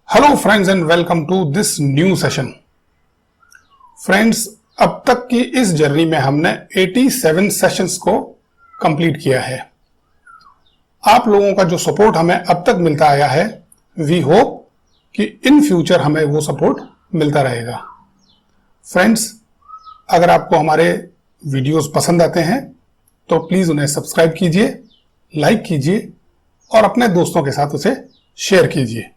Hello friends and welcome to this new session. Friends, अब तक की इस जर्नी में हमने 87 सेशंस को कंप्लीट किया है। आप लोगों का जो सपोर्ट हमें अब तक मिलता आया है, वी होप कि इन फ्यूचर हमें वो सपोर्ट मिलता रहेगा। फ्रेंड्स, अगर आपको हमारे वीडियोस पसंद आते हैं तो प्लीज उन्हें सब्सक्राइब कीजिए, लाइक कीजिए और अपने दोस्तों के साथ उसे शेयर कीजिए।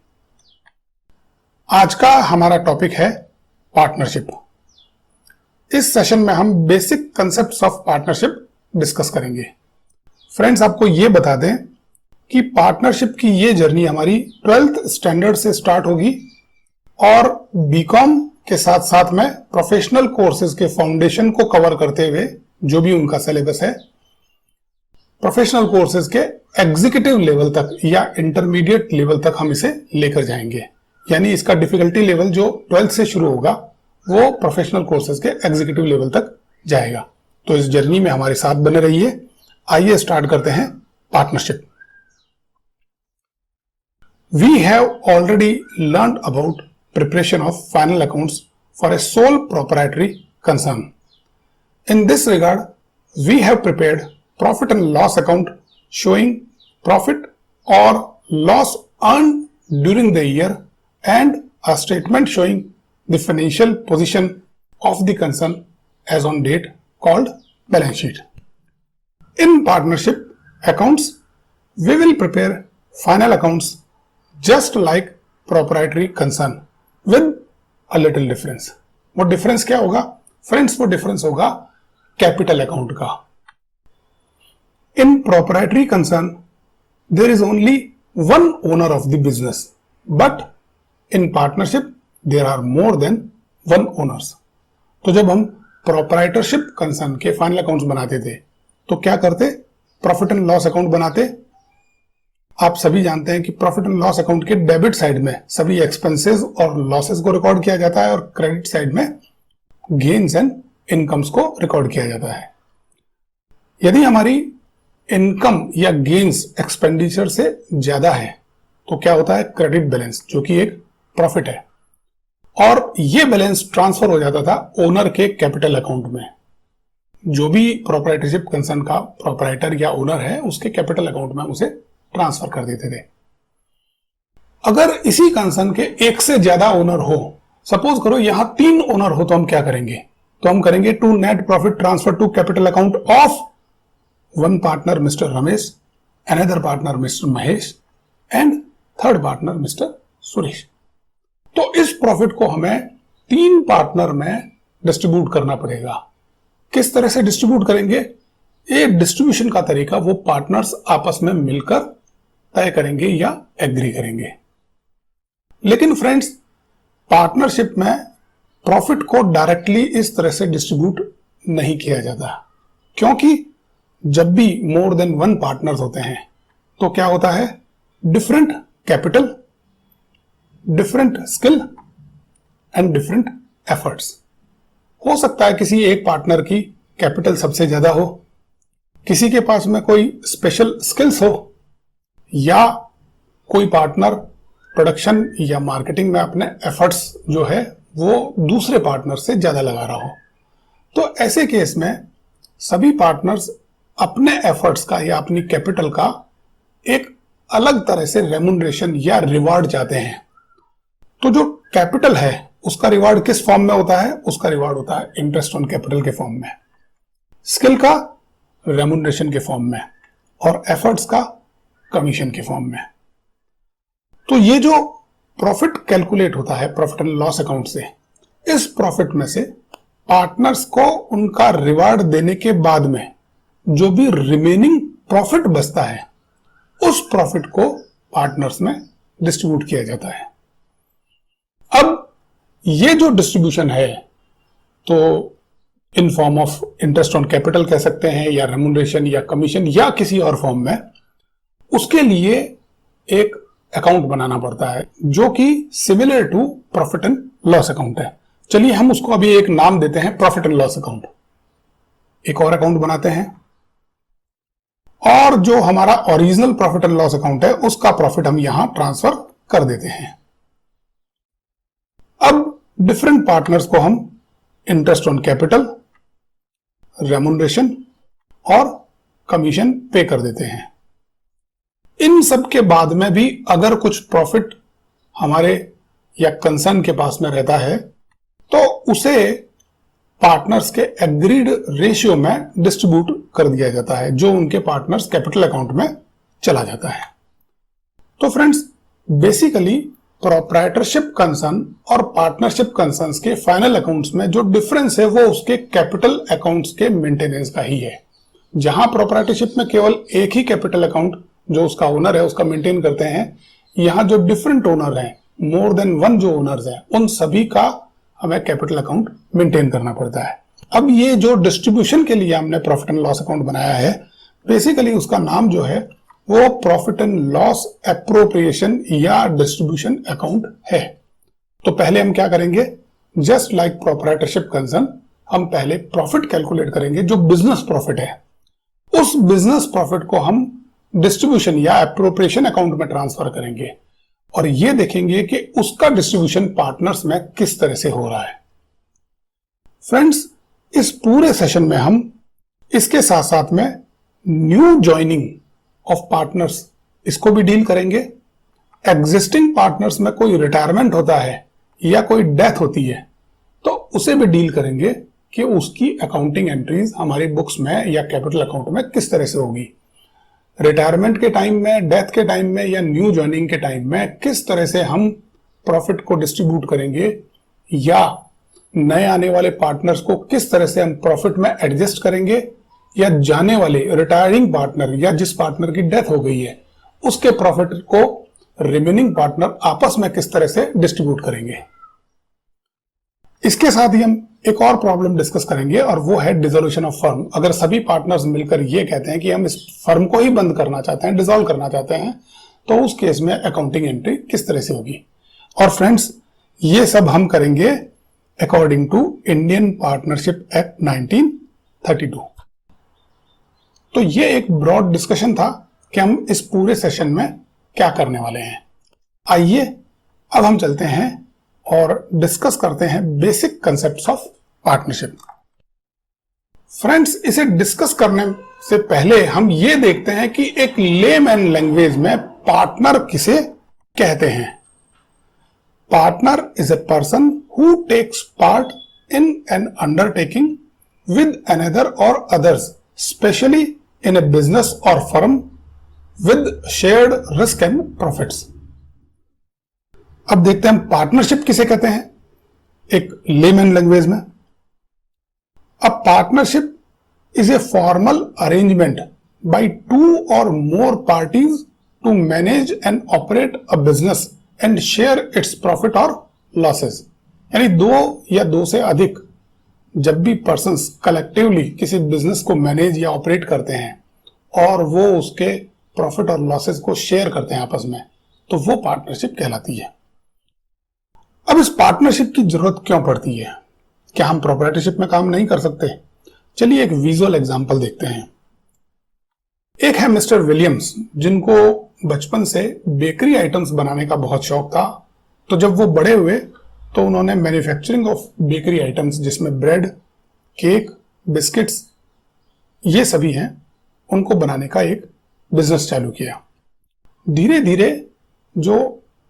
आज का हमारा टॉपिक है पार्टनरशिप। इस सेशन में हम basic concepts of partnership discuss करेंगे। फ्रेंड्स, आपको यह बता दें कि पार्टनरशिप की ये जर्नी हमारी 12th स्टैंडर्ड से स्टार्ट होगी और बीकॉम के साथ साथ में प्रोफेशनल कोर्सेज के फाउंडेशन को कवर करते हुए जो भी उनका सिलेबस है, प्रोफेशनल कोर्सेज के एग्जीक्यूटिव लेवल तक या इंटरमीडिएट लेवल तक हम इसे लेकर जाएंगे। यानी इसका डिफिकल्टी लेवल जो 12th से शुरू होगा वो प्रोफेशनल कोर्सेज के एग्जीक्यूटिव लेवल तक जाएगा। तो इस जर्नी में हमारे साथ बने रहिए। आइए स्टार्ट करते हैं partnership. We have already learned about preparation of final accounts for a sole proprietary concern. In this regard we have prepared profit and loss account showing profit or loss earn during the year and a statement showing the financial position of the concern as on date called balance sheet. In partnership accounts, we will prepare final accounts just like proprietary concern with a little difference. वो difference क्या होगा? Friends, वो difference होगा capital account का। In proprietary concern, there is only one owner of the business, but in partnership there are more than one owners. तो जब हम proprietorship concern के फाइनल अकाउंट्स बनाते थे तो क्या करते? प्रॉफिट एंड लॉस अकाउंट बनाते। आप सभी जानते हैं कि प्रॉफिट एंड लॉस अकाउंट के डेबिट साइड में सभी एक्सपेंसेस और लॉसेस को रिकॉर्ड किया जाता है और क्रेडिट साइड में गेन्स एंड इनकम्स को रिकॉर्ड किया जाता है। यदि हमारी इनकम या गेन्स एक्सपेंडिचर से ज्यादा है तो क्या होता है? क्रेडिट बैलेंस, जो कि एक प्रॉफिट है, और ये बैलेंस ट्रांसफर हो जाता था ओनर के कैपिटल अकाउंट में। जो भी प्रोप्राइटरशिप कंसर्न का प्रोप्राइटर या ओनर है उसके कैपिटल अकाउंट में उसे ट्रांसफर कर देते थे। अगर इसी कंसर्न के एक से ज्यादा ओनर हो, सपोज करो यहां 3 ओनर हो, तो हम क्या करेंगे? तो हम करेंगे to net profit transfer to capital account of one partner Mr Ramesh, another partner Mr Mahesh and third partner Mr Suresh. तो इस प्रॉफिट को हमें 3 पार्टनर में डिस्ट्रीब्यूट करना पड़ेगा। किस तरह से डिस्ट्रीब्यूट करेंगे? ये डिस्ट्रीब्यूशन का तरीका वो पार्टनर्स आपस में मिलकर तय करेंगे या एग्री करेंगे। लेकिन फ्रेंड्स, पार्टनरशिप में प्रॉफिट को डायरेक्टली इस तरह से डिस्ट्रीब्यूट नहीं किया जाता, क्योंकि जब भी मोर देन वन पार्टनर्स होते हैं तो क्या होता है? Different capital, different skill and different efforts. हो सकता है किसी एक पार्टनर की कैपिटल सबसे ज्यादा हो, किसी के पास में कोई स्पेशल स्किल्स हो, या कोई पार्टनर प्रोडक्शन या मार्केटिंग में अपने एफर्ट्स जो है वो दूसरे पार्टनर से ज्यादा लगा रहा हो। तो ऐसे केस में सभी पार्टनर्स अपने एफर्ट्स का या अपनी कैपिटल का एक अलग तरह से रेम्यूनरेशन या रिवार्ड चाहते हैं। तो जो कैपिटल है उसका रिवार्ड किस फॉर्म में होता है? उसका रिवार्ड होता है इंटरेस्ट ऑन कैपिटल के फॉर्म में, स्किल का रेम्यूनरेशन के फॉर्म में और एफर्ट्स का कमीशन के फॉर्म में। तो ये जो प्रॉफिट कैलकुलेट होता है प्रॉफिट एंड लॉस अकाउंट से, इस प्रॉफिट में से पार्टनर्स को उनका रिवार्ड देने के बाद में जो भी रिमेनिंग प्रॉफिट बचता है उस प्रॉफिट को पार्टनर्स में डिस्ट्रीब्यूट किया जाता है। अब ये जो डिस्ट्रीब्यूशन है तो in form of interest on capital कह सकते हैं, या रेम्यूनरेशन या कमीशन या किसी और फॉर्म में, उसके लिए एक अकाउंट बनाना पड़ता है जो कि similar to profit and loss account है। चलिए हम उसको अभी एक नाम देते हैं प्रॉफिट एंड लॉस अकाउंट। एक और अकाउंट बनाते हैं और जो हमारा original profit and loss account है उसका प्रॉफिट हम यहां ट्रांसफर कर देते हैं। अब डिफरेंट पार्टनर्स को हम इंटरेस्ट ऑन कैपिटल, रेमुनरेशन और कमीशन पे कर देते हैं। इन सब के बाद में भी अगर कुछ प्रॉफिट हमारे या कंसर्न के पास में रहता है तो उसे पार्टनर्स के एग्रीड रेशियो में डिस्ट्रीब्यूट कर दिया जाता है, जो उनके पार्टनर्स कैपिटल अकाउंट में चला जाता है। तो फ्रेंड्स, बेसिकली प्रोप्राइटरशिप कंसर्न और पार्टनरशिप कंसर्न्स के फाइनल अकाउंट्स में जो डिफरेंस है वो उसके कैपिटल अकाउंट्स के मेंटेनेंस का ही है। जहां प्रोप्राइटरशिप में केवल एक ही कैपिटल अकाउंट जो उसका ओनर है उसका मेंटेन करते हैं, यहां जो डिफरेंट ओनर हैं, मोर देन वन जो ओनर्स हैं, उन सभी का हमें कैपिटल अकाउंट मेंटेन करना पड़ता है। अब ये जो डिस्ट्रीब्यूशन के लिए हमने प्रॉफिट एंड लॉस अकाउंट बनाया है, बेसिकली उसका नाम जो है वो प्रॉफिट एंड लॉस एप्रोप्रिएशन या डिस्ट्रीब्यूशन अकाउंट है। तो पहले हम क्या करेंगे, जस्ट लाइक प्रोप्राइटरशिप कंसर्न, हम पहले प्रॉफिट कैलकुलेट करेंगे जो बिजनेस प्रॉफिट है। उस बिजनेस प्रॉफिट को हम डिस्ट्रीब्यूशन या एप्रोप्रिएशन अकाउंट में ट्रांसफर करेंगे और ये देखेंगे कि उसका डिस्ट्रीब्यूशन पार्टनर्स में किस तरह से हो रहा है। फ्रेंड्स, इस पूरे सेशन में हम इसके साथ साथ में न्यू ज्वाइनिंग ऑफ पार्टनर्स इसको भी डील करेंगे। एग्जिस्टिंग पार्टनर्स में कोई रिटायरमेंट होता है या कोई डेथ होती है तो उसे भी डील करेंगे कि उसकी अकाउंटिंग एंट्रीज हमारी बुक्स में या कैपिटल अकाउंट में किस तरह से होगी। रिटायरमेंट के टाइम में, डेथ के टाइम में या न्यू ज्वाइनिंग के टाइम में किस तरह से हम प्रॉफिट को डिस्ट्रीब्यूट करेंगे या नए आने वाले पार्टनर्स को किस तरह से हम प्रॉफिट में एडजस्ट करेंगे या जाने वाले रिटायरिंग पार्टनर या जिस पार्टनर की डेथ हो गई है उसके प्रॉफिट को रिमेनिंग पार्टनर आपस में किस तरह से डिस्ट्रीब्यूट करेंगे। इसके साथ ही हम एक और प्रॉब्लम डिस्कस करेंगे और वो है डिसोल्यूशन ऑफ फर्म। अगर सभी पार्टनर्स मिलकर ये कहते हैं कि हम इस फर्म को ही बंद करना चाहते हैं, डिसॉल्व करना चाहते हैं, तो उस केस में अकाउंटिंग एंट्री किस तरह से होगी। और फ्रेंड्स, ये सब हम करेंगे according to Indian partnership act 1932। तो ये एक ब्रॉड डिस्कशन था कि हम इस पूरे सेशन में क्या करने वाले हैं। आइए अब हम चलते हैं और डिस्कस करते हैं basic concepts of partnership. Friends, इसे डिस्कस करने से पहले हम ये देखते हैं कि एक लेमैन लैंग्वेज में पार्टनर किसे कहते हैं। Partner is a person who takes part in an undertaking with another or others, specially in a business or firm with shared risk and profits। अब देखते हैं हम पार्टनरशिप किसे कहते हैं एक लेमैन लैंग्वेज में। अब partnership is a formal arrangement by two or more parties to manage and operate a business and share its profit or losses. यानी दो या दो से अधिक जब भी पर्सन्स कलेक्टिवली किसी बिजनेस को मैनेज या ऑपरेट करते हैं और वो उसके प्रॉफिट और लॉसेस को शेयर करते हैं आपस में, तो वो पार्टनरशिप कहलाती है। अब इस पार्टनरशिप की जरूरत क्यों पड़ती है? क्या हम प्रोप्राइटरशिप में काम नहीं कर सकते? चलिए एक विजुअल एग्जांपल देखते हैं। एक है मिस्टर विलियम्स, जिनको बचपन से बेकरी आइटम्स बनाने का बहुत शौक था। तो जब वो बड़े हुए तो उन्होंने मैन्युफैक्चरिंग ऑफ बेकरी आइटम्स, जिसमें ब्रेड, केक, बिस्किट्स ये सभी हैं, उनको बनाने का एक बिजनेस चालू किया। धीरे धीरे जो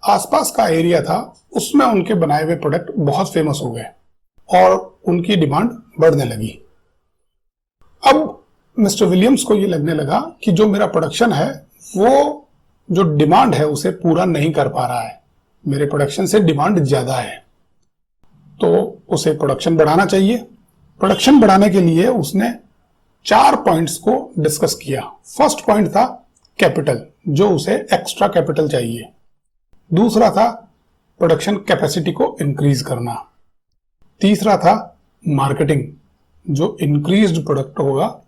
आसपास का एरिया था उसमें उनके बनाए हुए प्रोडक्ट बहुत फेमस हो गए और उनकी डिमांड बढ़ने लगी। अब मिस्टर विलियम्स को ये लगने लगा कि जो मेरा प्रोडक्शन है वो जो डिमांड है उसे पूरा नहीं कर पा रहा है, मेरे प्रोडक्शन से डिमांड ज्यादा है, तो उसे प्रोडक्शन बढ़ाना चाहिए। प्रोडक्शन बढ़ाने के लिए उसने 4 पॉइंट्स को डिस्कस किया। फर्स्ट पॉइंट था कैपिटल, जो उसे एक्स्ट्रा कैपिटल चाहिए। दूसरा था प्रोडक्शन कैपेसिटी को इंक्रीज करना। तीसरा था मार्केटिंग, जो इंक्रीज्ड प्रोडक्ट होगा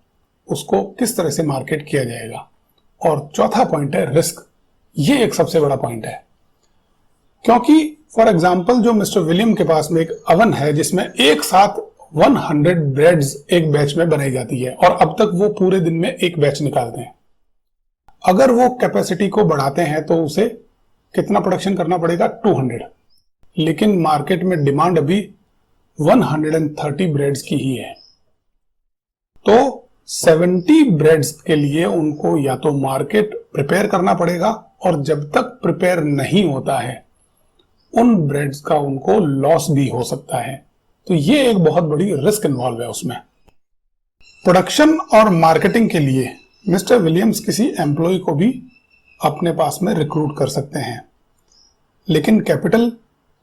उसको किस तरह से मार्केट किया जाएगा। और चौथा पॉइंट है रिस्क। ये एक सबसे बड़ा पॉइंट है, क्योंकि फॉर एग्जाम्पल जो मिस्टर विलियम के पास में एक अवन है जिसमें एक साथ 100 ब्रेड्स एक बैच में बनाई जाती है और अब तक वो पूरे दिन में एक बैच निकालते हैं। अगर वो कैपेसिटी को बढ़ाते हैं तो उसे कितना प्रोडक्शन करना पड़ेगा? 200। लेकिन मार्केट में डिमांड अभी 130 ब्रेड्स की ही है। तो 70 ब्रेड्स के लिए उनको या तो मार्केट प्रिपेयर करना पड़ेगा, और जब तक प्रिपेयर नहीं होता है उन ब्रेड्स का उनको लॉस भी हो सकता है। तो ये एक बहुत बड़ी रिस्क इन्वॉल्व है उसमें। प्रोडक्शन और मार्केटिंग के लिए मिस्टर विलियम्स किसी एम्प्लॉय को भी अपने पास में रिक्रूट कर सकते हैं, लेकिन कैपिटल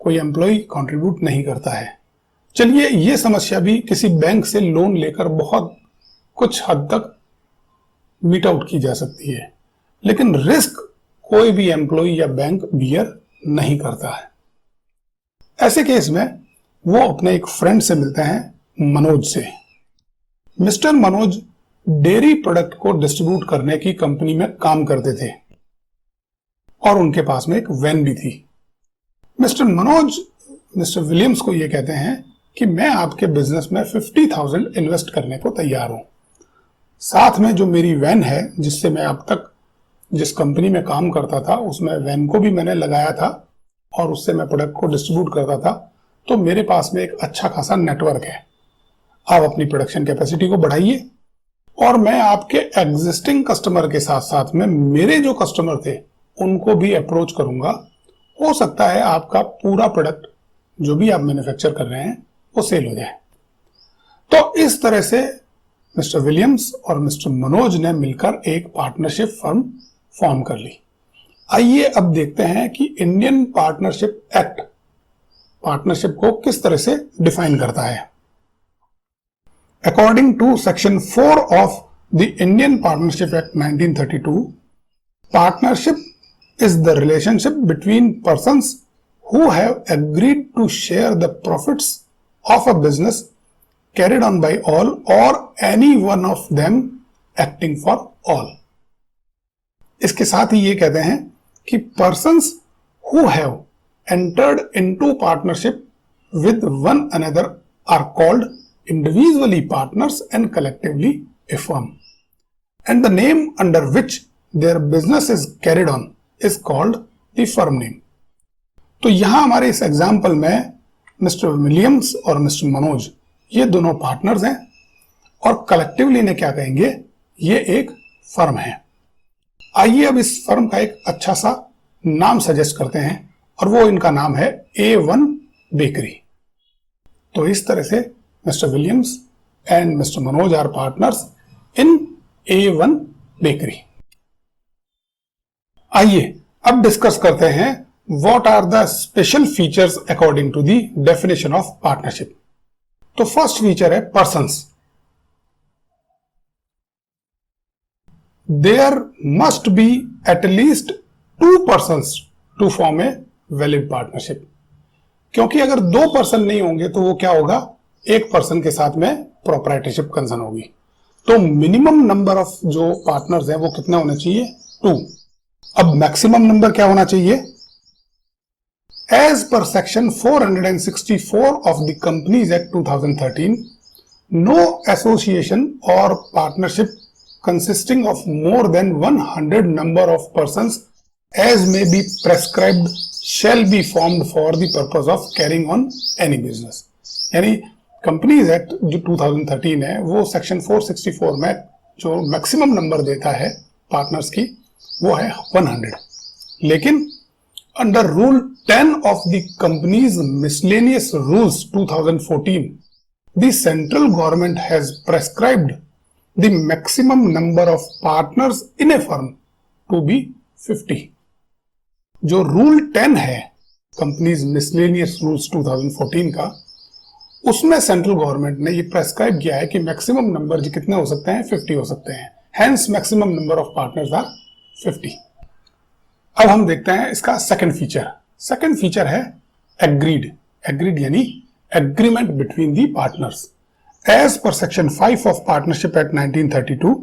कोई एम्प्लॉय कंट्रीब्यूट नहीं करता है। चलिए ये समस्या भी किसी बैंक से लोन लेकर बहुत कुछ हद तक मीट आउट की जा सकती है, लेकिन रिस्क कोई भी एम्प्लॉय या बैंक बियर नहीं करता है। ऐसे केस में वो अपने एक फ्रेंड से मिलते हैं, मनोज से। मिस्टर मनोज डेयरी प्रोडक्ट को डिस्ट्रीब्यूट करने की कंपनी में काम करते थे और उनके पास में एक वैन भी थी। मिस्टर मनोज मिस्टर विलियम्स को यह कहते हैं कि मैं आपके बिजनेस में 50,000 इन्वेस्ट करने को तैयार हूं। साथ में जो मेरी वैन है, जिससे मैं अब तक जिस कंपनी में काम करता था उसमें वैन को भी मैंने लगाया था और उससे मैं प्रोडक्ट को डिस्ट्रीब्यूट करता था, तो मेरे पास में एक अच्छा खासा नेटवर्क है। आप अपनी प्रोडक्शन कैपेसिटी को बढ़ाइए और मैं आपके एग्जिस्टिंग कस्टमर के साथ साथ में मेरे जो कस्टमर थे उनको भी अप्रोच करूंगा। हो सकता है आपका पूरा प्रोडक्ट जो भी आप मैन्युफैक्चर कर रहे हैं वो सेल हो जाए। तो इस तरह से मिस्टर विलियम्स और मिस्टर मनोज ने मिलकर एक पार्टनरशिप फर्म फॉर्म कर ली। आइए अब देखते हैं कि इंडियन पार्टनरशिप एक्ट पार्टनरशिप को किस तरह से डिफाइन करता है। According to section 4 of the Indian partnership act 1932, partnership is the relationship between persons who have agreed to share the profits of a business carried on by all or any one of them acting for all। इसके साथ ही ये कहते हैं कि persons who have entered into partnership with one another are called individually partners and collectively a firm, and the name under which their business is carried on is called the firm name। तो यहां हमारे इस example में mister Williams और mister Manoj ये दोनों partners हैं और कलेक्टिवली इन्हें क्या कहेंगे, ये एक फर्म है। आइए अब इस फर्म का एक अच्छा सा नाम सजेस्ट करते हैं और वो इनका नाम है A1 बेकरी। तो इस तरह से Mr Williams and Mr Manoj are partners in A1 bakery. आइए अब डिस्कस करते हैं what are the special features according to the definition of partnership. तो फर्स्ट फीचर है persons. There must be at least 2 persons to form a valid partnership. क्योंकि अगर 2 person नहीं होंगे तो वो क्या होगा, एक पर्सन के साथ में प्रोप्राइटरशिप कंसर्न होगी। तो मिनिमम नंबर ऑफ जो पार्टनर्स हैं वो कितना होना चाहिए, 2। अब मैक्सिमम नंबर क्या होना चाहिए, as per section 464 of the companies act 2013, no association or partnership consisting of more than 100 number of persons as may be prescribed shall be formed for the purpose of carrying on any business। यानी companies act जो 2013 है वो section 464 में जो maximum number देता है partners की वो है 100, लेकिन under rule 10 of the companies miscellaneous rules 2014 the central government has prescribed the maximum number of partners in a firm to be 50। जो रूल 10 है कंपनीज मिसलेनियस रूल्स 2014 का, उसमें सेंट्रल गवर्नमेंट ने ये प्रेस्क्राइब किया है कि मैक्सिमम नंबर जो कितने हो सकते हैं, 50 हो सकते हैं। Hence maximum number of partners are 50। अब हम देखते हैं इसका सेकंड फीचर। सेकंड फीचर है एग्रीड। एग्रीड यानी agreement between the partners. As per section 5 of Partnership Act 1932,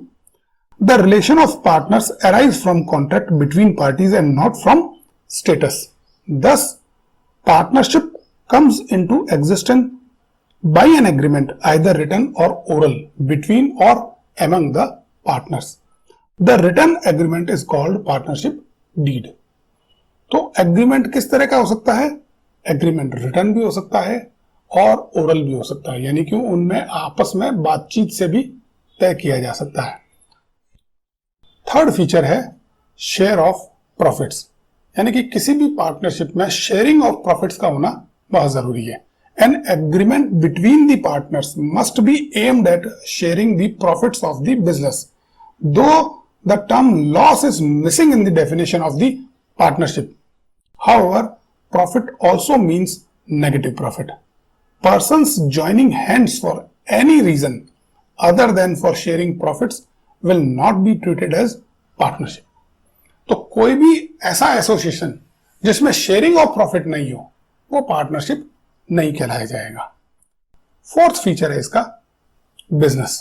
the relation of partners arise from contract between parties and not from status. Thus, partnership comes into existence by an agreement either written or oral between or among the partners. The written agreement is called partnership deed। तो agreement किस तरह का हो सकता है, agreement return भी हो सकता है और ओरल भी हो सकता है, यानी कि उनमें आपस में बातचीत से भी तय किया जा सकता है। थर्ड फीचर है शेयर ऑफ प्रॉफिट्स, यानी कि किसी भी पार्टनरशिप में शेयरिंग ऑफ प्रॉफिट्स का होना बहुत जरूरी है। An agreement between the partners must be aimed at sharing the profits of the business, though the term loss is missing in the definition of the partnership. However, profit also means negative profit. Persons joining hands for any reason other than for sharing profits will not be treated as partnership. तो कोई भी ऐसा association जिसमें sharing of profit नहीं हो, वो partnership नहीं कहलाया जाएगा। फोर्थ फीचर है इसका business.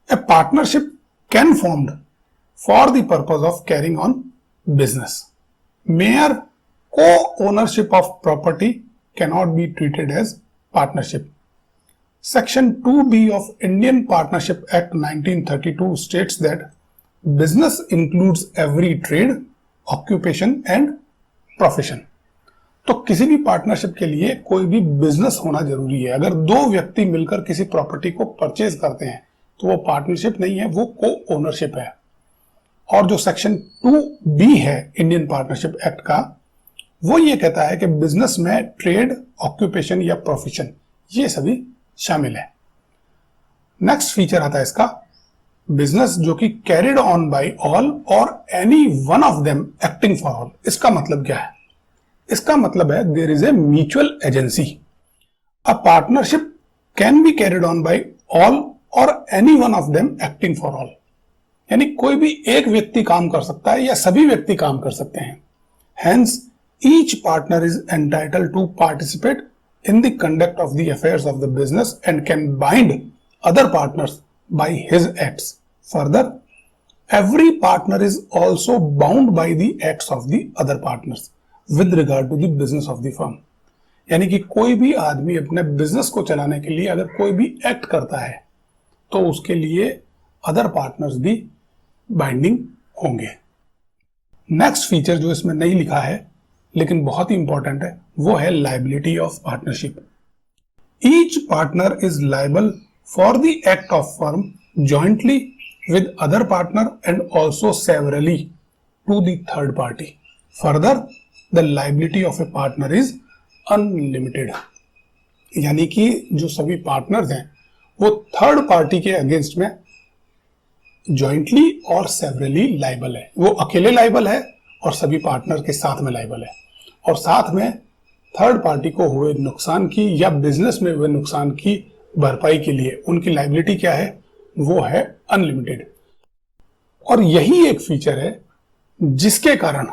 A partnership can formed for the purpose of carrying on business. Mere co-ownership of property cannot be treated as partnership. Section 2B of Indian Partnership Act 1932 states that business includes every trade, occupation and profession. तो किसी भी partnership के लिए कोई भी business होना जरूरी है। अगर दो व्यक्ति मिलकर किसी प्रॉपर्टी को परचेज करते हैं तो वो पार्टनरशिप नहीं है, वो को ओनरशिप है। और जो सेक्शन 2B है इंडियन पार्टनरशिप एक्ट का, वो ये कहता है कि बिजनेस में ट्रेड, ऑक्यूपेशन या प्रोफेशन ये सभी शामिल है। नेक्स्ट फीचर आता है इसका बिजनेस, जो कि carried on by all or any one of them acting for all. इसका मतलब क्या है? इसका मतलब है there is a mutual agency. A partnership can be carried on by all or any one of them acting for all, यानी कोई भी एक व्यक्ति काम कर सकता है या सभी व्यक्ति काम कर सकते हैं। Hence each partner is entitled to participate in the conduct of the affairs of the business and can bind other partners by his acts. Further, every partner is also bound by the acts of the other partners with regard to the business of the firm. यानी कि कोई भी आदमी अपने business को चलाने के लिए अगर कोई भी एक्ट करता है तो उसके लिए अदर पार्टनर्स भी बाइंडिंग होंगे। नेक्स्ट फीचर जो इसमें नहीं लिखा है लेकिन बहुत ही इंपॉर्टेंट है, वो है liability of partnership. Each partner is liable for the act of firm jointly with other partner and also severally to the third party. Further the liability of a partner is unlimited, यानी कि जो सभी partners हैं वो third party के against में jointly और severally liable है। वो अकेले लायबल है और सभी पार्टनर के साथ में लायबल है, और साथ में थर्ड पार्टी को हुए नुकसान की या बिजनेस में हुए नुकसान की भरपाई के लिए उनकी लायबिलिटी क्या है? वो है अनलिमिटेड। और यही एक फीचर है जिसके कारण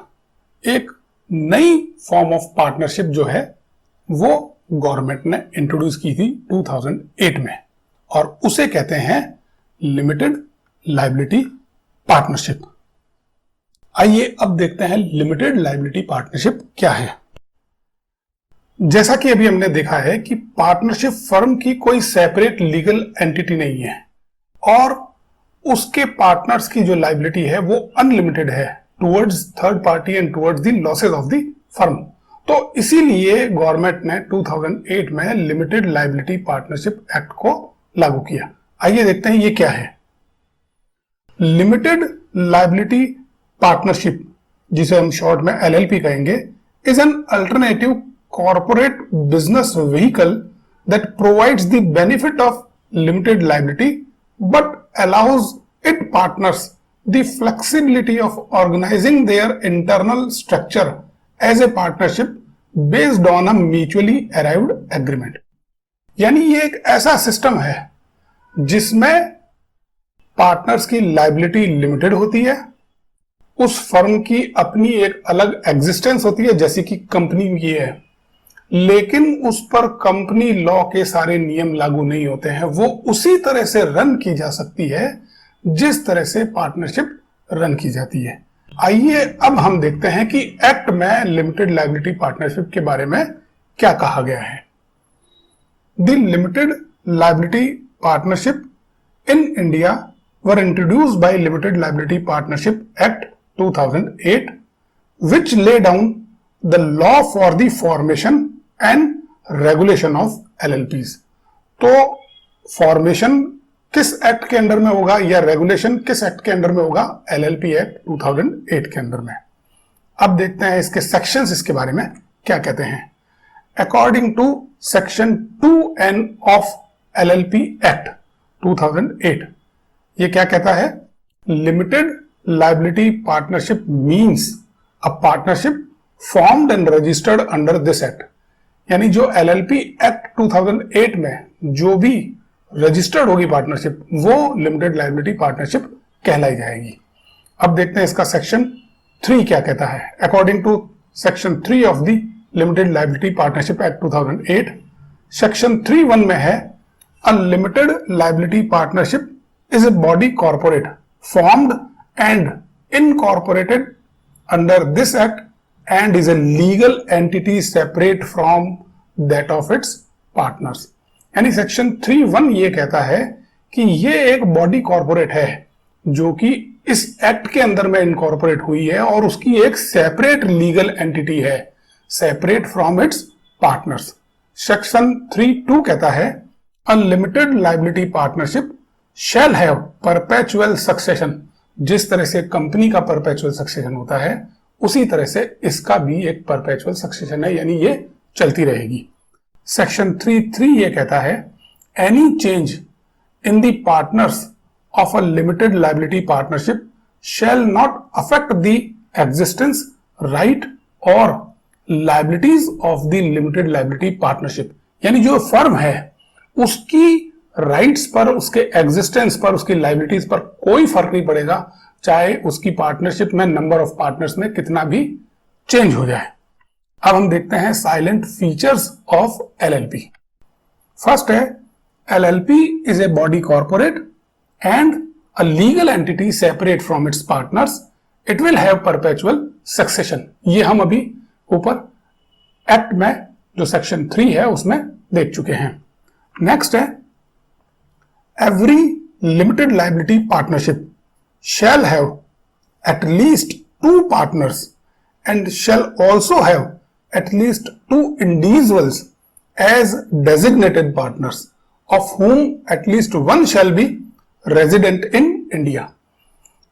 एक नई फॉर्म ऑफ पार्टनरशिप जो है वो गवर्नमेंट ने इंट्रोड्यूस की थी 2008 में, और उसे कहते हैं लिमिटेड लायबिलिटी पार्टनरशिप। आइए अब देखते हैं लिमिटेड लायबिलिटी पार्टनरशिप क्या है। जैसा कि अभी हमने देखा है कि पार्टनरशिप फर्म की कोई सेपरेट लीगल एंटिटी नहीं है और उसके पार्टनर्स की जो लायबिलिटी है वो अनलिमिटेड है towards third party and towards the losses of the firm. तो इसीलिए गवर्नमेंट ने 2008 में लिमिटेड लायबिलिटी पार्टनरशिप एक्ट को लागू किया। आइए देखते हैं ये क्या है। लिमिटेड लायबिलिटी पार्टनरशिप, जिसे हम शॉर्ट में LLP कहेंगे, is an alternative corporate business vehicle that provides the benefit of limited liability but allows it partners the flexibility of organising their internal structure as a partnership based on a mutually arrived agreement. यानी ये एक ऐसा system है जिसमें partners की liability limited होती है, उस फर्म की अपनी एक अलग एग्जिस्टेंस होती है जैसे कि कंपनी की है, लेकिन उस पर कंपनी लॉ के सारे नियम लागू नहीं होते हैं। वो उसी तरह से रन की जा सकती है जिस तरह से पार्टनरशिप रन की जाती है। आइए अब हम देखते हैं कि एक्ट में लिमिटेड लायबिलिटी पार्टनरशिप के बारे में क्या कहा गया है। The limited liability partnership in India were introduced by limited liability partnership act 2008, which lay down the law for the formation and regulation of LLPs। तो फॉर्मेशन किस एक्ट के अंडर में होगा या रेगुलेशन किस एक्ट के अंडर में होगा? LLP एक्ट 2008 के अंदर में। अब देखते हैं इसके सेक्शंस इसके बारे में क्या कहते हैं। According to section 2N of LLP act 2008, ये क्या कहता है? Limited liability partnership means a partnership formed and registered under this act. यानी जो LLP एक्ट 2008 में जो भी रजिस्टर्ड होगी पार्टनरशिप, वो लिमिटेड लायबिलिटी पार्टनरशिप कहलाई जाएगी। अब देखते हैं इसका सेक्शन 3 क्या कहता है। According to section 3 of the limited liability partnership act 2008, section 3(1) में है a limited liability partnership is a body corporate formed and incorporated under this act and is a legal entity separate from that of its partners। यानी section 3(1) ये कहता है कि ये एक body corporate है जो कि इस एक्ट के अंदर में इनकॉर्पोरेट हुई है और उसकी एक सेपरेट लीगल एंटिटी है, separate from its partners. Section 3(2) कहता है a limited liability partnership shall have perpetual succession. जिस तरह से कंपनी का परपेचुअल सक्सेशन होता है, उसी तरह से इसका भी एक परपेचुअल सक्सेशन है, यानी ये चलती रहेगी। सेक्शन 3(3) ये कहता है any change in the partners of a limited liability partnership shall not affect the existence, right और liabilities of the limited liability partnership. यानी जो फर्म है उसकी राइट्स पर, उसके एग्जिस्टेंस पर, उसकी लायबिलिटीज पर कोई फर्क नहीं पड़ेगा, चाहे उसकी पार्टनरशिप में नंबर ऑफ पार्टनर्स में कितना भी चेंज हो जाए। अब हम देखते हैं salient features of LLP। First है LLP is a body corporate and a legal entity separate from its partners, it will have perpetual succession. ये हम अभी ऊपर एक्ट में जो सेक्शन 3 है उसमें देख चुके हैं। नेक्स्ट है every limited liability partnership shall have at least 2 partners and shall also have at least 2 individuals as designated partners, of whom at least one shall be resident in India।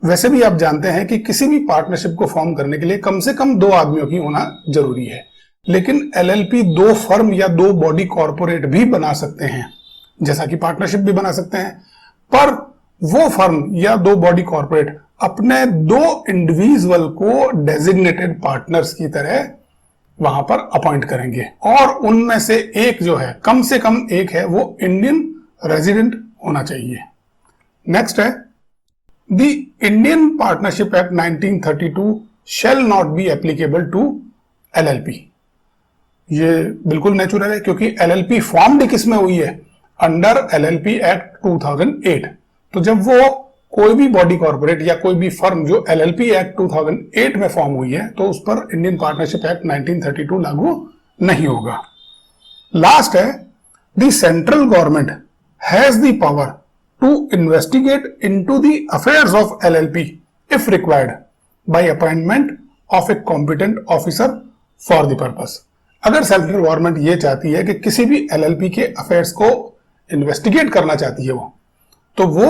वैसे भी आप जानते हैं कि किसी भी पार्टनरशिप को फॉर्म करने के लिए कम से कम 2 आदमियों की होना जरूरी है, लेकिन LLP 2 फर्म या 2 बॉडी कॉर्पोरेट भी बना सकते हैं, जैसा कि पार्टनरशिप भी बना सकते हैं। पर वो फर्म या 2 बॉडी कॉर्पोरेट अपने 2 इंडिविजुअल को डेजिग्नेटेड पार्टनर्स की तरह वहां पर अपॉइंट करेंगे और उनमें से एक जो है, कम से कम एक है, वो इंडियन रेजिडेंट होना चाहिए। नेक्स्ट है the Indian partnership act 1932 shall not be applicable to LLP। ये बिल्कुल नेचुरल है क्योंकि LLP फॉर्म्ड किस में हुई है? Under LLP act 2008। तो जब वो कोई भी बॉडी कॉर्पोरेट या कोई भी फर्म जो LLP एक्ट 2008 में फॉर्म हुई है, तो उस पर इंडियन पार्टनरशिप एक्ट 1932 लागू नहीं होगा। लास्ट है the central government has the power to investigate into the affairs of LLP if required by appointment of a competent officer for the purpose. अगर सेंट्रल गवर्नमेंट ये चाहती है कि किसी भी LLP के अफेयर्स को इन्वेस्टिगेट करना चाहती है तो वो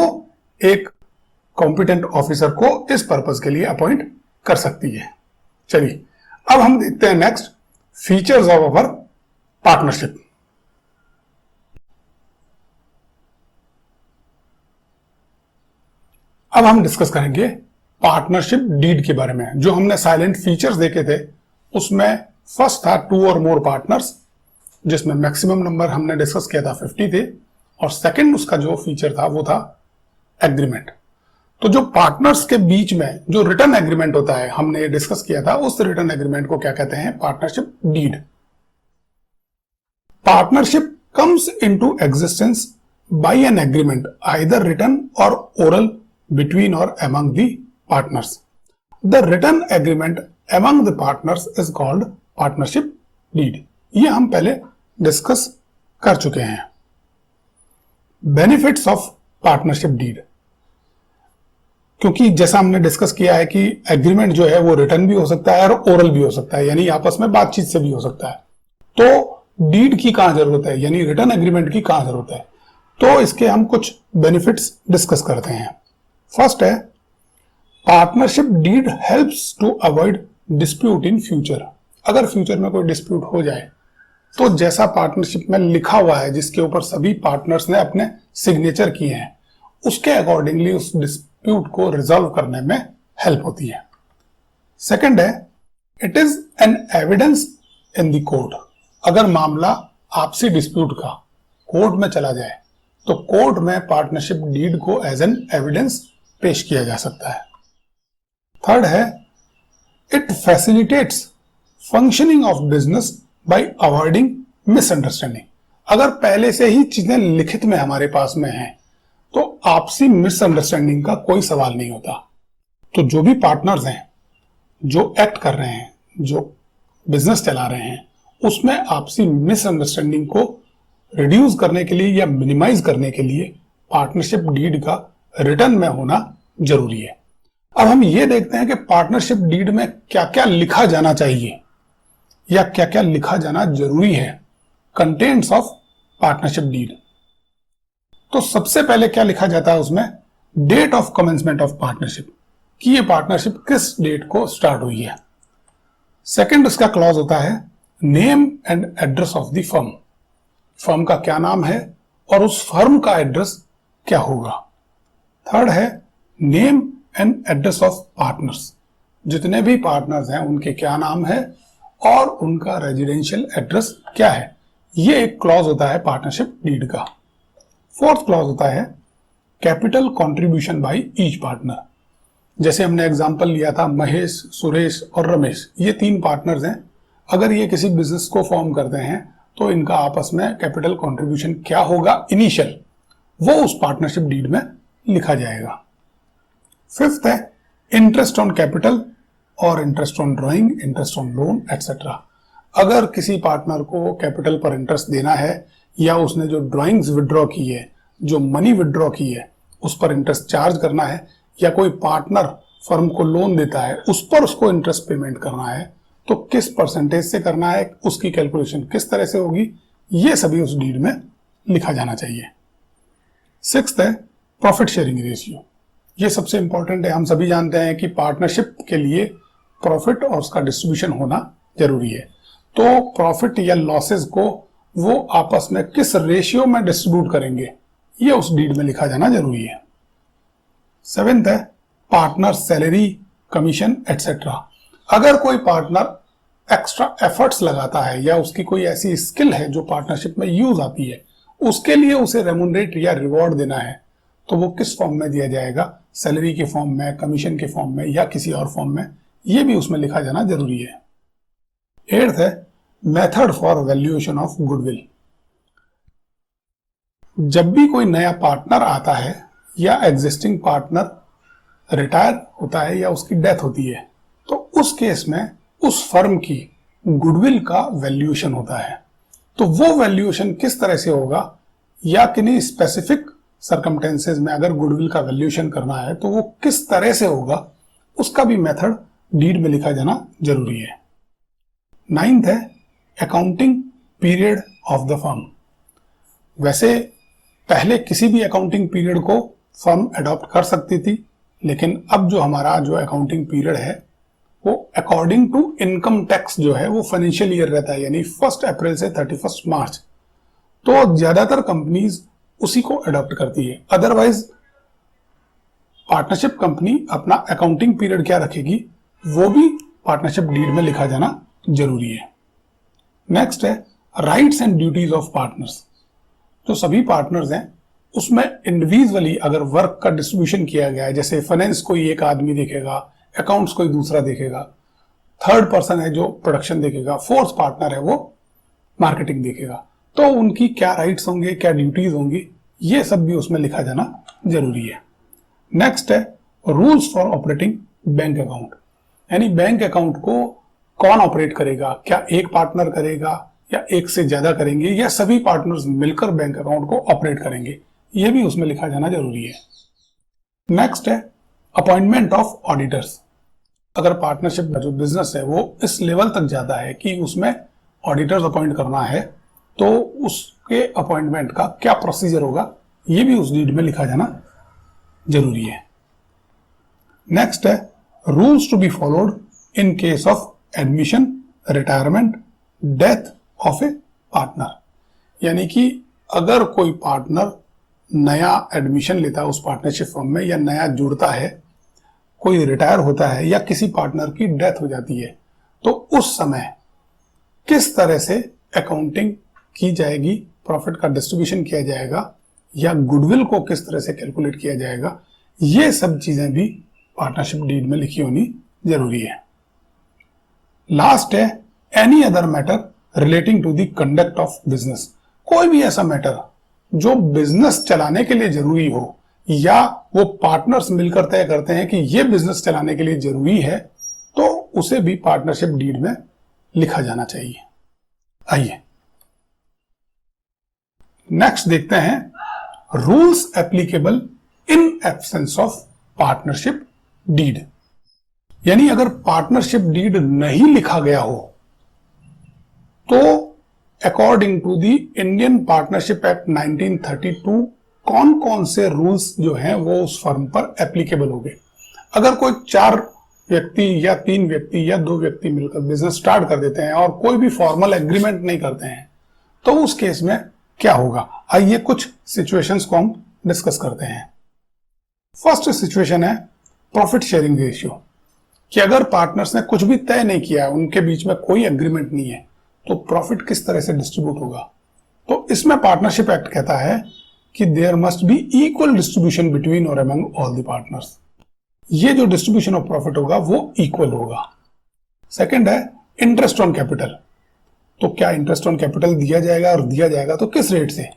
एक कॉम्पिटेंट ऑफिसर को इस पर्पस के लिए अपॉइंट कर सकती है। चलिए अब हम देखते हैं next features of our partnership. अब हम डिस्कस करेंगे पार्टनरशिप डीड के बारे में। जो हमने साइलेंट फीचर्स देखे थे उसमें फर्स्ट था 2 और मोर पार्टनर्स, जिसमें मैक्सिमम नंबर हमने डिस्कस किया था 50 थे, और सेकंड उसका जो फीचर था वो था एग्रीमेंट। तो जो पार्टनर्स के बीच में जो रिटर्न एग्रीमेंट होता है, हमने डिस्कस किया था, उस रिटर्न एग्रीमेंट को क्या कहते हैं? Partnership deed. Partnership comes into existence by an agreement either written or oral between और among the partners. The written agreement among the partners is called partnership deed. ये हम पहले डिस्कस कर चुके हैं। Benefits of partnership deed. क्योंकि जैसा हमने डिस्कस किया है कि एग्रीमेंट जो है वो रिटन भी हो सकता है और ओरल भी हो सकता है, यानी आपस में बातचीत से भी हो सकता है। तो डीड की कहां जरूरत है, यानी रिटन एग्रीमेंट की कहां जरूरत है? तो इसके हम कुछ बेनिफिट्स डिस्कस करते हैं। फर्स्ट है, partnership deed helps to avoid dispute in future. अगर फ्यूचर में कोई डिस्प्यूट हो जाए तो जैसा पार्टनरशिप में लिखा हुआ है, जिसके ऊपर सभी पार्टनर्स ने अपने सिग्नेचर किए हैं, उसके अकॉर्डिंगली उस डिस्प्यूट को रिजॉल्व करने में हेल्प होती है। सेकंड है, it is an evidence in the court. अगर मामला आपसी डिस्प्यूट का कोर्ट में चला जाए तो कोर्ट में पार्टनरशिप डीड को एज एन एविडेंस पेश किया जा सकता है। थर्ड है, it facilitates functioning of business by avoiding misunderstanding. अगर पहले से ही चीजें लिखित में हमारे पास में हैं तो आपसी मिसअंडरस्टैंडिंग का कोई सवाल नहीं होता। तो जो भी पार्टनर्स हैं, जो एक्ट कर रहे हैं, जो बिजनेस चला रहे हैं, उसमें आपसी मिसअंडरस्टैंडिंग को रिड्यूस करने के लिए या मिनिमाइज करने के लिए पार्टनरशिप डीड का रिटन में होना जरूरी है। अब हम ये देखते हैं कि पार्टनरशिप डीड में क्या क्या लिखा जाना चाहिए या क्या क्या लिखा जाना जरूरी है। Contents of partnership deed. तो सबसे पहले क्या लिखा जाता है उसमें? Date of commencement of partnership, कि ये पार्टनरशिप किस डेट को स्टार्ट हुई है। सेकंड उसका क्लॉज होता है name and address of the firm. Firm का क्या नाम है और उस फर्म का एड्रेस क्या होगा। थर्ड है name and address of partners. जितने भी पार्टनर्स हैं उनके क्या नाम है और उनका रेजिडेंशियल एड्रेस क्या है। ये एक क्लॉज होता है पार्टनरशिप डीड का। फोर्थ क्लॉज होता है capital contribution by each partner. जैसे हमने एग्जांपल लिया था, महेश, सुरेश और रमेश, ये 3 पार्टनर्स हैं। अगर ये किसी बिजनेस को फॉर्म करते हैं तो इनका आपस में कैपिटल कंट्रीब्यूशन क्या होगा इनिशियल, वो उस पार्टनरशिप डीड में लिखा जाएगा। फिफ्थ है इंटरेस्ट ऑन कैपिटल और interest on drawing, interest on loan etcetera. अगर किसी पार्टनर को कैपिटल पर इंटरेस्ट देना है या उसने जो ड्राइंग्स विड्रॉ की है, जो मनी विड्रॉ की है, उस पर इंटरेस्ट चार्ज करना है, या कोई पार्टनर फर्म को लोन देता है उस पर उसको इंटरेस्ट पेमेंट करना है, तो किस परसेंटेज से करना है, उसकी कैलकुलेशन किस तरह से होगी, ये सभी उस डीड में लिखा जाना चाहिए। सिक्स्थ है प्रॉफिट शेयरिंग रेशियो। ये सबसे इंपॉर्टेंट है। हम सभी जानते हैं कि पार्टनरशिप के लिए प्रॉफिट और उसका डिस्ट्रीब्यूशन होना जरूरी है। तो प्रॉफिट या लॉसेस को वो आपस में किस रेशियो में डिस्ट्रीब्यूट करेंगे, ये उस डीड में लिखा जाना जरूरी है। सेवेंथ है पार्टनर सैलरी, कमीशन एटसेट्रा। अगर कोई पार्टनर एक्स्ट्रा एफर्ट्स लगाता है या उसकी कोई ऐसी स्किल है जो पार्टनरशिप में यूज आती है, उसके लिए उसे रेमुनरेट या रिवॉर्ड देना है, तो वो किस फॉर्म में दिया जाएगा, सैलरी के फॉर्म में, कमीशन के फॉर्म में या किसी और फॉर्म में, ये भी उसमें लिखा जाना जरूरी है। एट्थ है method for valuation of goodwill. जब भी कोई नया पार्टनर आता है या एग्जिस्टिंग पार्टनर रिटायर होता है या उसकी डेथ होती है, तो उस केस में उस फर्म की गुडविल का वैल्यूएशन होता है। तो वो वैल्यूएशन किस तरह से होगा या किन्हीं स्पेसिफिक सर्कमटेंसेस में अगर गुडविल का वैल्यूएशन करना है तो वो किस तरह से होगा, उसका भी मेथड डीड में लिखा जाना जरूरी है। नाइन्थ है accounting period of the firm. वैसे पहले किसी भी अकाउंटिंग पीरियड को फर्म अडॉप्ट कर सकती थी, लेकिन अब जो हमारा जो अकाउंटिंग पीरियड है वो अकॉर्डिंग टू इनकम टैक्स जो है वो फाइनेंशियल ईयर रहता है, यानी 1 अप्रैल से 31 मार्च। तो ज्यादातर कंपनीज उसी को अडॉप्ट करती है। अदरवाइज पार्टनरशिप कंपनी अपना अकाउंटिंग पीरियड क्या रखेगी वो भी पार्टनरशिप डीड में लिखा जाना जरूरी है। नेक्स्ट है rights and duties of partners. जो सभी पार्टनर्स हैं उसमें इंडिविजुअली अगर वर्क का डिस्ट्रीब्यूशन किया गया है, जैसे फाइनेंस कोई एक आदमी देखेगा, अकाउंट्स कोई दूसरा देखेगा, थर्ड पर्सन है जो प्रोडक्शन देखेगा, फोर्थ पार्टनर है वो मार्केटिंग देखेगा, तो उनकी क्या राइट्स होंगे, क्या ड्यूटीज होंगी, ये सब भी उसमें लिखा जाना जरूरी है। नेक्स्ट है rules for operating bank account, यानी बैंक अकाउंट को कौन ऑपरेट करेगा, क्या एक पार्टनर करेगा या एक से ज्यादा करेंगे या सभी पार्टनर्स मिलकर बैंक अकाउंट को ऑपरेट करेंगे, यह भी उसमें लिखा जाना जरूरी है। नेक्स्ट है अपॉइंटमेंट ऑफ ऑडिटर्स। अगर पार्टनरशिप का जो बिजनेस है वो इस लेवल तक जाता है कि उसमें ऑडिटर्स अपॉइंट करना है, तो उसके अपॉइंटमेंट का क्या प्रोसीजर होगा ये भी उस डीड में लिखा जाना जरूरी है। नेक्स्ट है rules to be followed in case of admission, retirement, death of a partner. यानी कि अगर कोई पार्टनर नया एडमिशन लेता है उस पार्टनरशिप फर्म में, या नया जुड़ता है, कोई रिटायर होता है, या किसी पार्टनर की डेथ हो जाती है, तो उस समय किस तरह से अकाउंटिंग की जाएगी, प्रॉफिट का डिस्ट्रीब्यूशन किया जाएगा, या गुडविल को किस तरह से कैलकुलेट किया जाएगा, ये सब चीजें भी पार्टनरशिप डीड में लिखी होनी जरूरी है। लास्ट है any other matter relating to the conduct of business. कोई भी ऐसा मैटर जो बिजनेस चलाने के लिए जरूरी हो, या वो पार्टनर्स मिलकर तय करते हैं कि ये बिजनेस चलाने के लिए जरूरी है, तो उसे भी पार्टनरशिप डीड में लिखा जाना चाहिए। आइए नेक्स्ट देखते हैं rules applicable in absence of partnership deed. यानी अगर पार्टनरशिप डीड नहीं लिखा गया हो तो according to the Indian partnership act 1932 कौन कौन से रूल्स जो हैं वो उस फर्म पर एप्लीकेबल होंगे। अगर कोई 4 व्यक्ति या 3 व्यक्ति या 2 व्यक्ति मिलकर बिजनेस स्टार्ट कर देते हैं और कोई भी फॉर्मल एग्रीमेंट नहीं करते हैं, तो उस केस में क्या होगा। आइए कुछ सिचुएशंस को हम डिस्कस करते हैं। फर्स्ट सिचुएशन है प्रॉफिट शेयरिंग रेशियो, कि अगर पार्टनर्स ने कुछ भी तय नहीं किया, उनके बीच में कोई एग्रीमेंट नहीं है, तो प्रॉफिट किस तरह से डिस्ट्रीब्यूट होगा। तो इसमें पार्टनरशिप एक्ट कहता है कि there must be equal distribution between और अमंग ऑल द पार्टनर्स। ये जो डिस्ट्रीब्यूशन ऑफ प्रॉफिट होगा वो इक्वल होगा। सेकंड है इंटरेस्ट ऑन कैपिटल। तो क्या इंटरेस्ट ऑन कैपिटल दिया जाएगा, और दिया जाएगा तो किस रेट से।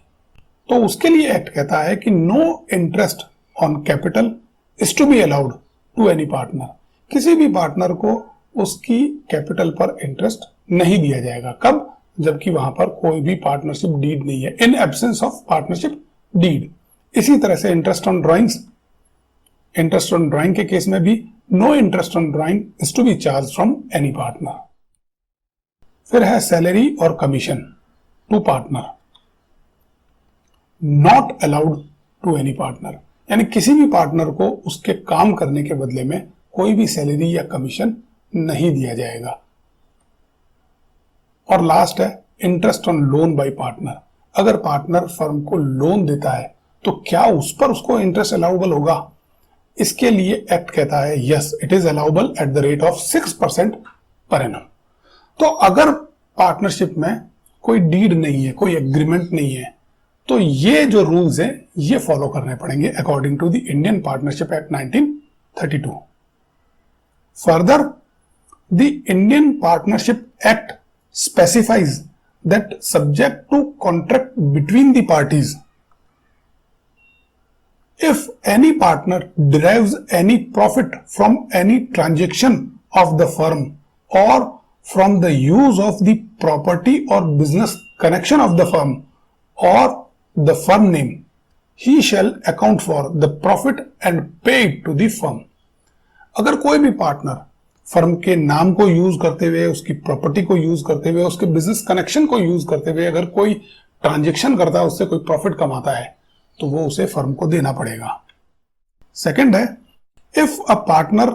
तो उसके लिए एक्ट कहता है कि no interest on capital is to be allowed to any partner. किसी भी पार्टनर को उसकी कैपिटल पर इंटरेस्ट नहीं दिया जाएगा। कब? जबकि वहां पर कोई भी पार्टनरशिप डीड नहीं है, in absence of partnership deed. इसी तरह से interest on drawings, interest on drawing के केस में भी no interest on drawing is to be charge from any partner. फिर है सैलरी और commission to partner, not allowed to any partner. यानी किसी भी पार्टनर को उसके काम करने के बदले में कोई भी सैलरी या कमीशन नहीं दिया जाएगा। और लास्ट है interest on loan by partner. अगर पार्टनर फर्म को लोन देता है तो क्या उस पर उसको इंटरेस्ट अलाउबल होगा। इसके लिए एक्ट कहता है yes, it is allowable at the rate of 6% per annum. तो अगर पार्टनरशिप में कोई डीड नहीं है, कोई एग्रीमेंट नहीं है, तो ये जो रूल्स हैं ये फॉलो करने पड़ेंगे according to the Indian partnership act 1932। Further the Indian partnership act specifies that subject to contract between the parties, if any partner derives any profit from any transaction of the firm or from the use of the property or business connection of the firm or the firm name, he shall account for the profit and pay it to the firm। अगर कोई भी partner firm के नाम को use करते हुए, उसकी property को यूज करते हुए, उसके बिजनेस कनेक्शन को यूज करते हुए अगर कोई ट्रांजैक्शन करता है, उससे कोई प्रॉफिट कमाता है, तो वो उसे फर्म को देना पड़ेगा। सेकंड है if a partner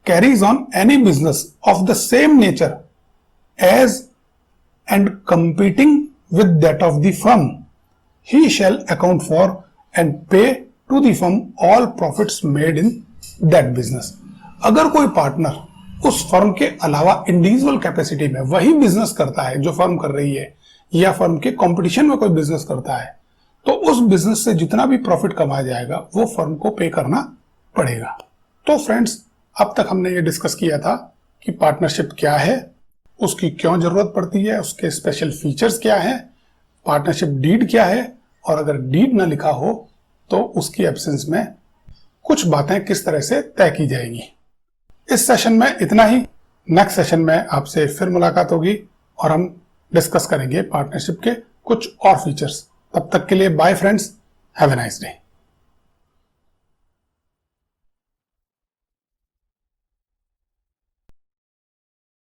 carries on any business of the same nature as and competing with that of the firm, he shall account for and pay to the firm all profits made in that business. अगर कोई partner उस firm के अलावा individual capacity में वही business करता है जो फर्म कर रही है, या फर्म के कंपटीशन में कोई बिजनेस करता है, तो उस बिजनेस से जितना भी प्रॉफिट कमाया जाएगा वो फर्म को पे करना पड़ेगा। तो फ्रेंड्स, अब तक हमने ये डिस्कस किया था कि पार्टनरशिप क्या है, उसकी क्यों जरूरत पड़ती है, उसके स्पेशल फीचर्स क्या है, पार्टनरशिप डीड क्या है, और अगर डीड ना लिखा हो तो उसकी एब्सेंस में कुछ बातें किस तरह से तय की जाएगी। इस सेशन में इतना ही। नेक्स्ट सेशन में आपसे फिर मुलाकात होगी और हम डिस्कस करेंगे पार्टनरशिप के कुछ और फीचर्स। तब तक के लिए bye friends, have a nice day.